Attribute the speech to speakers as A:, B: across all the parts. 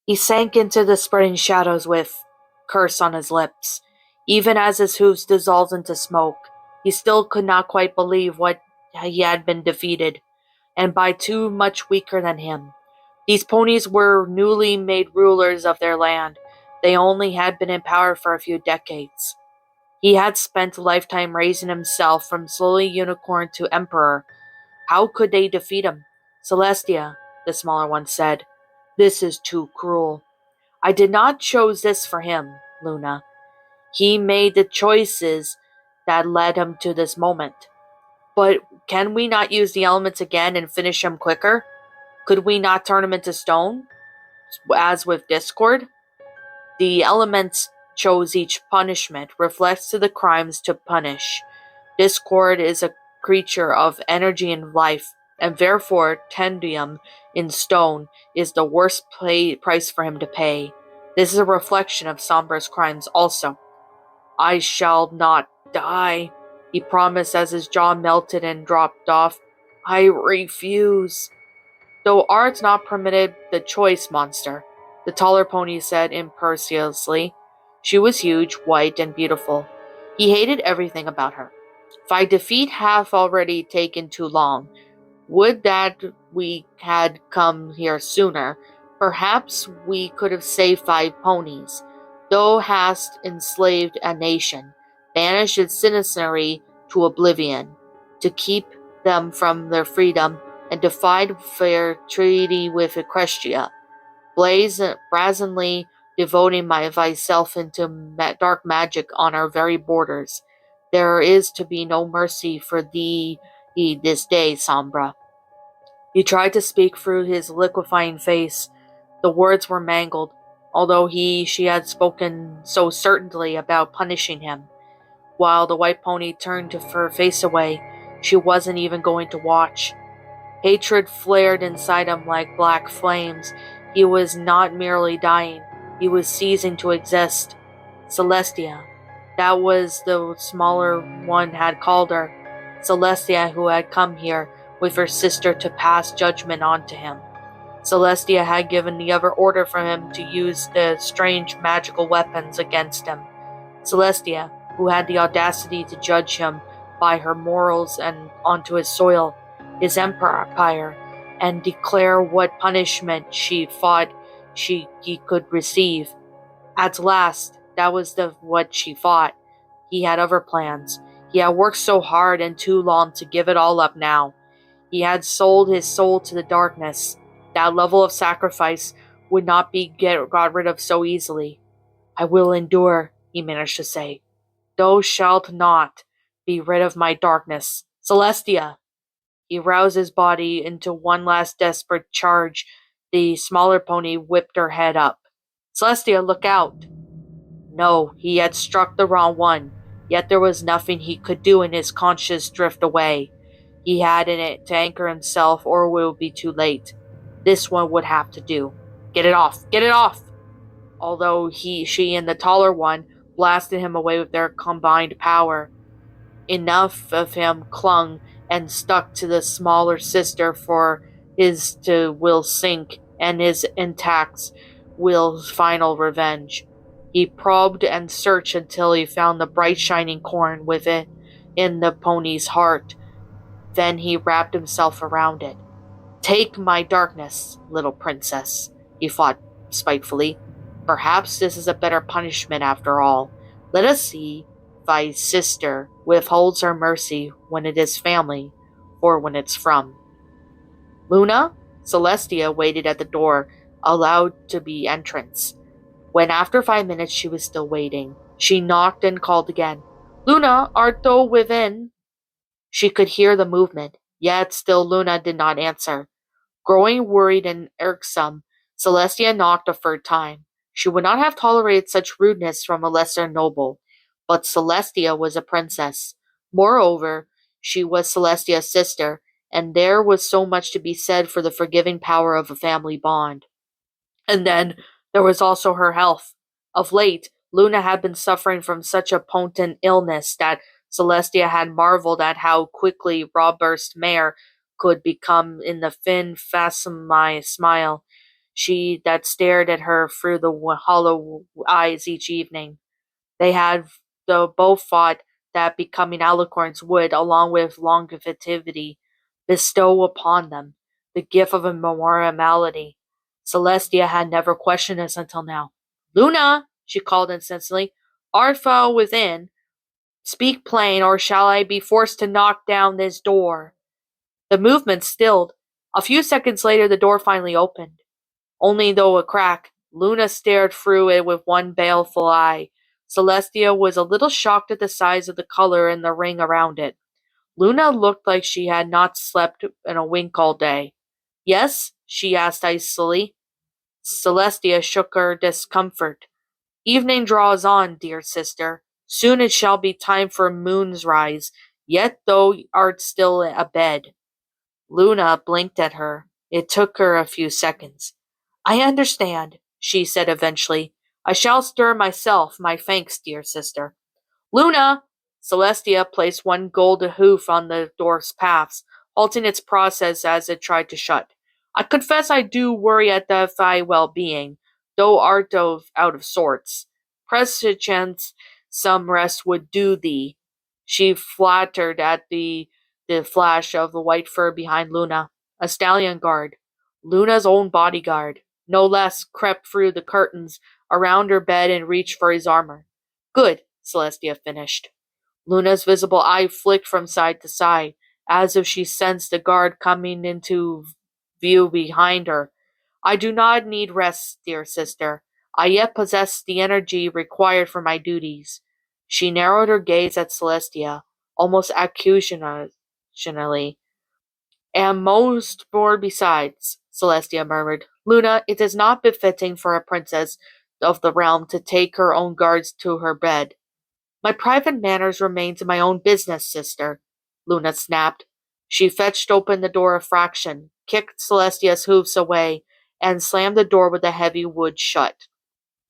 A: He sank into the spreading shadows with curse on his lips. Even as his hooves dissolved into smoke, he still could not quite believe what he had been defeated, and by two much weaker than him. These ponies were newly made rulers of their land. They only had been in power for a few decades. He had spent a lifetime raising himself from slowly unicorn to emperor. How could they defeat him? Celestia, the smaller one said, this is too cruel. I did not choose this for him, Luna. He made the choices that led him to this moment. But can we not use the elements again and finish him quicker? Could we not turn him into stone, as with Discord? The elements chose each punishment, reflects to the crimes to punish. Discord is a creature of energy and life, and therefore tendium in stone is the worst price for him to pay. This is a reflection of Sombra's crimes also. I shall not die, he promised as his jaw melted and dropped off. I refuse. Though art's not permitted the choice, monster, the taller pony said imperiously. She was huge, white, and beautiful. He hated everything about her. My defeat hath already taken too long. Would that we had come here sooner. Perhaps we could have saved 5 ponies. Thou hast enslaved a nation, banished its citizenry to oblivion, to keep them from their freedom, and defied fair treaty with Equestria, brazenly devoting thyself into dark magic on our very borders. There is to be no mercy for thee this day, Sombra. He tried to speak through his liquefying face. The words were mangled, although she had spoken so certainly about punishing him. While the white pony turned her face away, she wasn't even going to watch. Hatred flared inside him like black flames. He was not merely dying, he was ceasing to exist. Celestia, that was the smaller one had called her. Celestia, who had come here with her sister to pass judgment on to him. Celestia had given the other order for him to use the strange magical weapons against him. Celestia, who had the audacity to judge him by her morals and onto his soil, his empire, and declare what punishment she thought he could receive. At last, that was what she thought. He had other plans. He had worked so hard and too long to give it all up now. He had sold his soul to the darkness. That level of sacrifice would not be got rid of so easily. I will endure, he managed to say. Thou shalt not be rid of my darkness. Celestia! He roused his body into one last desperate charge. The smaller pony whipped her head up. Celestia, look out! No, he had struck the wrong one, yet there was nothing he could do in his conscious drift away. He had in it to anchor himself, or it would be too late. This one would have to do. Get it off! Get it off! Although she and the taller one blasted him away with their combined power. Enough of him clung and stuck to the smaller sister for his to will sink and his intact will's final revenge. He probed and searched until he found the bright shining corn with it in the pony's heart. Then he wrapped himself around it. Take my darkness, little princess, he thought spitefully. Perhaps this is a better punishment after all. Let us see if thy sister withholds her mercy when it is family, or when it's from. Luna? Celestia waited at the door, allowed to be entrance. When after 5 minutes she was still waiting, she knocked and called again. Luna, art thou within? She could hear the movement, yet still Luna did not answer. Growing worried and irksome, Celestia knocked a third time. She would not have tolerated such rudeness from a lesser noble, but Celestia was a princess. Moreover, she was Celestia's sister, and there was so much to be said for the forgiving power of a family bond. And then there was also her health. Of late, Luna had been suffering from such a potent illness that Celestia had marveled at how quickly Robust Mare could become in the thin, facile smile. that stared at her through the hollow eyes each evening. They had both thought that becoming alicorns would, along with longevity, bestow upon them the gift of immortality. Celestia had never questioned this until now. Luna, she called insistently, art thou within? Speak plain, or shall I be forced to knock down this door? The movement stilled. A few seconds later, the door finally opened. Only though a crack, Luna stared through it with one baleful eye. Celestia was a little shocked at the size of the color in the ring around it. Luna looked like she had not slept in a wink all day. Yes? She asked icily. Celestia shook her discomfort. Evening draws on, dear sister. Soon it shall be time for moon's rise, yet thou art still abed. Luna blinked at her. It took her a few seconds. I understand, she said eventually. I shall stir myself, my thanks, dear sister. Luna! Celestia placed one gold hoof on the door's paths, halting its process as it tried to shut. I confess I do worry at thy well-being, though art out of sorts. Perchance some rest would do thee. She flattered at the flash of the white fur behind Luna. A stallion guard. Luna's own bodyguard, no less, crept through the curtains around her bed and reached for his armor. Good, Celestia finished. Luna's visible eye flicked from side to side, as if she sensed the guard coming into view behind her. I do not need rest, dear sister. I yet possess the energy required for my duties. She narrowed her gaze at Celestia, almost accusationally. And most more besides, Celestia murmured. Luna, it is not befitting for a princess of the realm to take her own guards to her bed. My private manners remain my own business, sister, Luna snapped. She fetched open the door a fraction, kicked Celestia's hoofs away, and slammed the door with a heavy wood shut.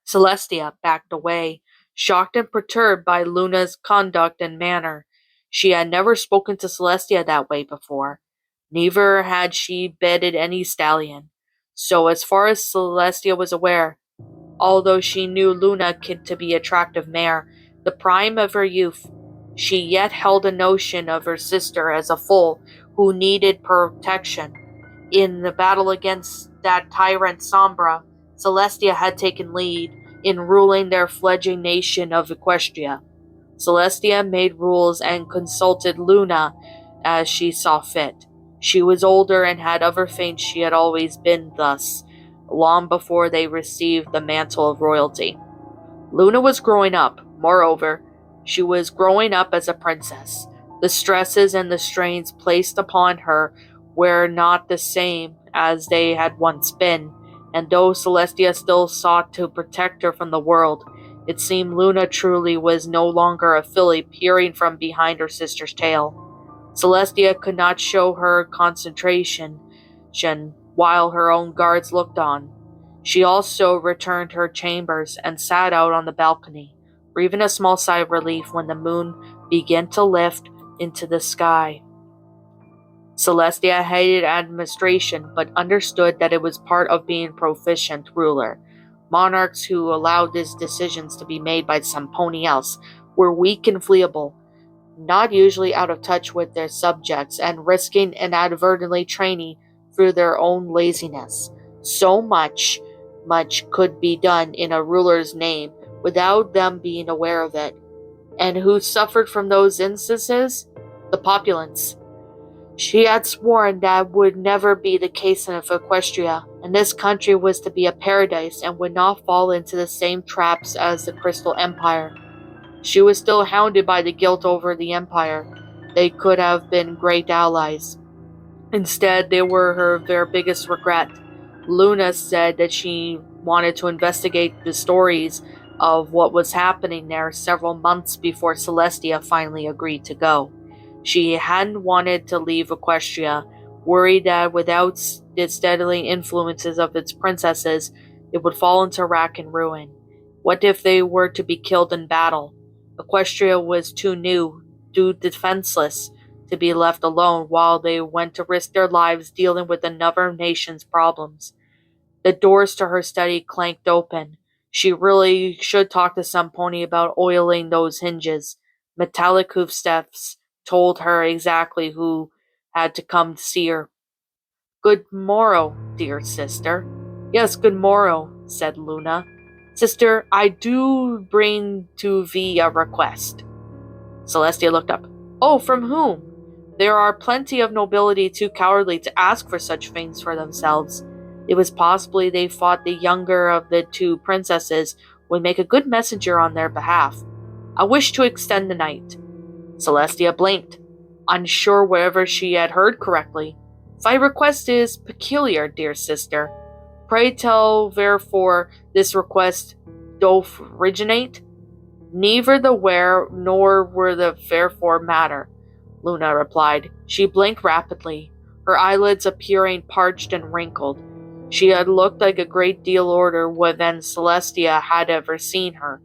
A: Celestia backed away, shocked and perturbed by Luna's conduct and manner. She had never spoken to Celestia that way before. Neither had she bedded any stallion. So as far as Celestia was aware, although she knew Luna to be attractive mare, the prime of her youth, she yet held a notion of her sister as a foal who needed protection. In the battle against that tyrant Sombra, Celestia had taken lead in ruling their fledgling nation of Equestria. Celestia made rules and consulted Luna as she saw fit. She was older and had other things she had always been thus, long before they received the mantle of royalty. Luna was growing up. Moreover, she was growing up as a princess. The stresses and the strains placed upon her were not the same as they had once been, and though Celestia still sought to protect her from the world, it seemed Luna truly was no longer a filly peering from behind her sister's tail. Celestia could not show her concentration while her own guards looked on. She also returned to her chambers and sat out on the balcony, breathing a small sigh of relief when the moon began to lift into the sky. Celestia hated administration, but understood that it was part of being proficient ruler. Monarchs who allowed these decisions to be made by somebody else were weak and fleeable, not usually out of touch with their subjects, and risking inadvertently training through their own laziness. So much could be done in a ruler's name without them being aware of it. And who suffered from those instances? The populace. She had sworn that would never be the case in Equestria, and this country was to be a paradise and would not fall into the same traps as the Crystal Empire. She was still hounded by the guilt over the Empire. They could have been great allies. Instead, they were their biggest regret. Luna said that she wanted to investigate the stories of what was happening there several months before Celestia finally agreed to go. She hadn't wanted to leave Equestria, worried that without the steady influences of its princesses, it would fall into rack and ruin. What if they were to be killed in battle? Equestria was too new, too defenseless, to be left alone while they went to risk their lives dealing with another nation's problems. The doors to her study clanked open. She really should talk to some pony about oiling those hinges. Metallic hoof steps told her exactly who had to come to see her. Good morrow, dear sister. Yes, good morrow, said Luna. Sister, I do bring to thee a request. Celestia looked up. Oh, from whom? There are plenty of nobility too cowardly to ask for such things for themselves. It was possibly they thought the younger of the two princesses would make a good messenger on their behalf. I wish to extend the night. Celestia blinked, unsure whether she had heard correctly. Thy request is peculiar, dear sister. Pray tell therefore this request doth originate? Neither the where nor where the therefore matter, Luna replied. She blinked rapidly, her eyelids appearing parched and wrinkled. She had looked like a great deal older than Celestia had ever seen her,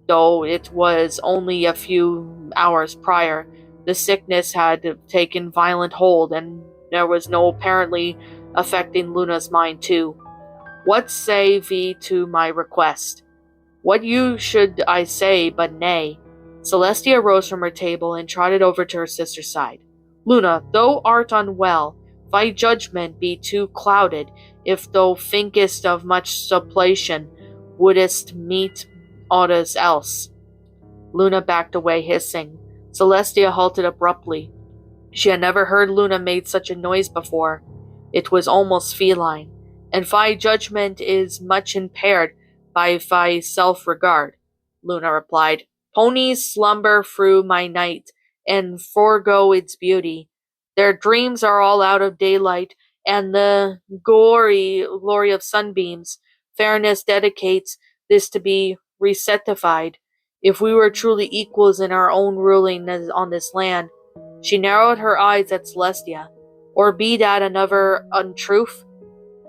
A: though it was only a few hours prior. The sickness had taken violent hold, and there was no apparently affecting Luna's mind too. What say thee to my request? What you should I say but nay? Celestia rose from her table and trotted over to her sister's side. Luna, thou art unwell. Thy judgment be too clouded, if thou thinkest of much supplication, wouldest meet aught else. Luna backed away, hissing. Celestia halted abruptly. She had never heard Luna make such a noise before. It was almost feline. And thy judgment is much impaired by thy self-regard, Luna replied. Ponies slumber through my night, and forego its beauty. Their dreams are all out of daylight, and the glory of sunbeams. Fairness dedicates this to be resetified. If we were truly equals in our own ruling on this land, she narrowed her eyes at Celestia. Or be that another untruth?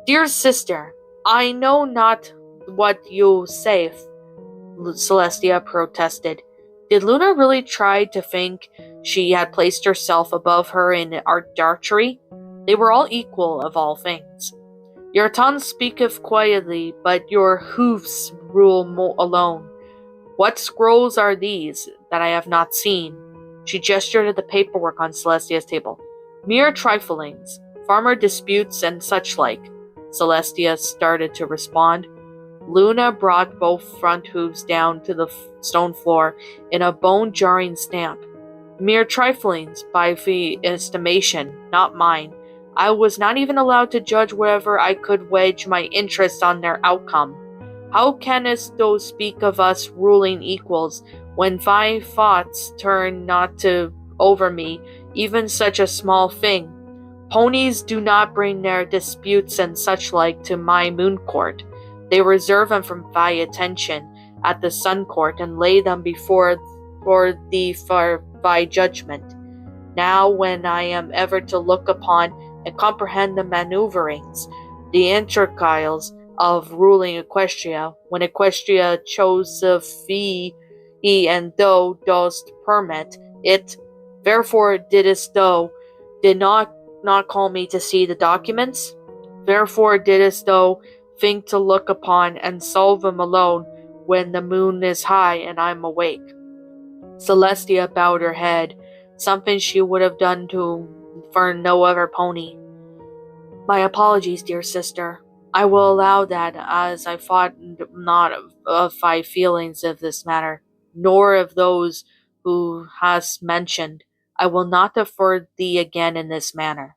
A: Dear sister, I know not what you say, Celestia protested. Did Luna really try to think she had placed herself above her in archery? They were all equal of all things. Your tongue speaketh quietly, but your hoofs rule alone. What scrolls are these that I have not seen? She gestured at the paperwork on Celestia's table. Mere triflings, farmer disputes and such like. Celestia started to respond. Luna brought both front hooves down to the stone floor in a bone-jarring stamp. Mere triflings, by the estimation, not mine. I was not even allowed to judge whether I could wedge my interest on their outcome. How canst thou speak of us ruling equals, when thy thoughts turn not to over me, even such a small thing? Ponies do not bring their disputes and such like to my moon court. They reserve them from thy attention at the sun court and lay them before thee for thy judgment. Now when I am ever to look upon and comprehend the maneuverings, the intricacies of ruling Equestria, when Equestria chose thee, and thou dost permit it, therefore didst thou did not call me to see the documents? Therefore didst thou think to look upon and solve them alone when the moon is high and I'm awake? Celestia bowed her head, something she would have done for no other pony. My apologies, dear sister. I will allow that, as I thought not of thy feelings of this matter, nor of those who hast mentioned. I will not defer thee again in this manner.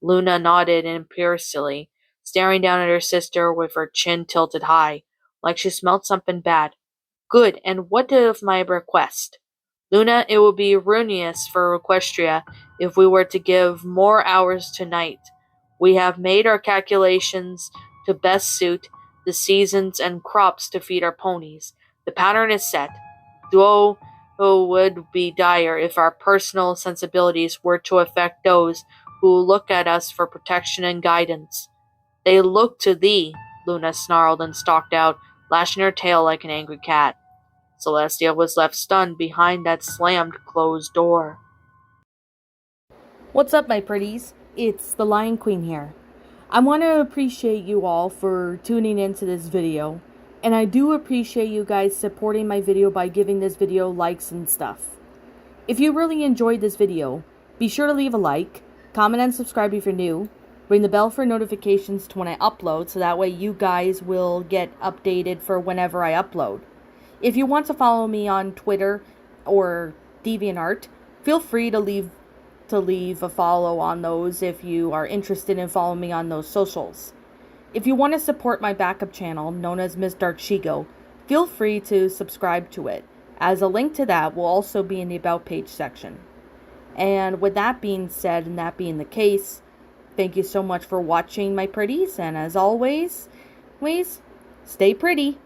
A: Luna nodded imperiously, staring down at her sister with her chin tilted high, like she smelt something bad. Good, and what of my request? Luna, it would be ruinous for Equestria if we were to give more hours tonight. We have made our calculations to best suit the seasons and crops to feed our ponies. The pattern is set, though it would be dire if our personal sensibilities were to affect those who look at us for protection and guidance. They look to thee, Luna snarled and stalked out, lashing her tail like an angry cat. Celestia was left stunned behind that slammed closed door.
B: What's up, my pretties? It's the Lion Queen here. I want to appreciate you all for tuning into this video, and I do appreciate you guys supporting my video by giving this video likes and stuff. If you really enjoyed this video, be sure to leave a like, comment and subscribe if you're new, ring the bell for notifications to when I upload so that way you guys will get updated for whenever I upload. If you want to follow me on Twitter or DeviantArt, feel free to leave a follow on those if you are interested in following me on those socials. If you want to support my backup channel, known as Miss Dark Shigo, feel free to subscribe to it, as a link to that will also be in the About page section. And with that being said, and that being the case, thank you so much for watching, my pretties, and as always, stay pretty.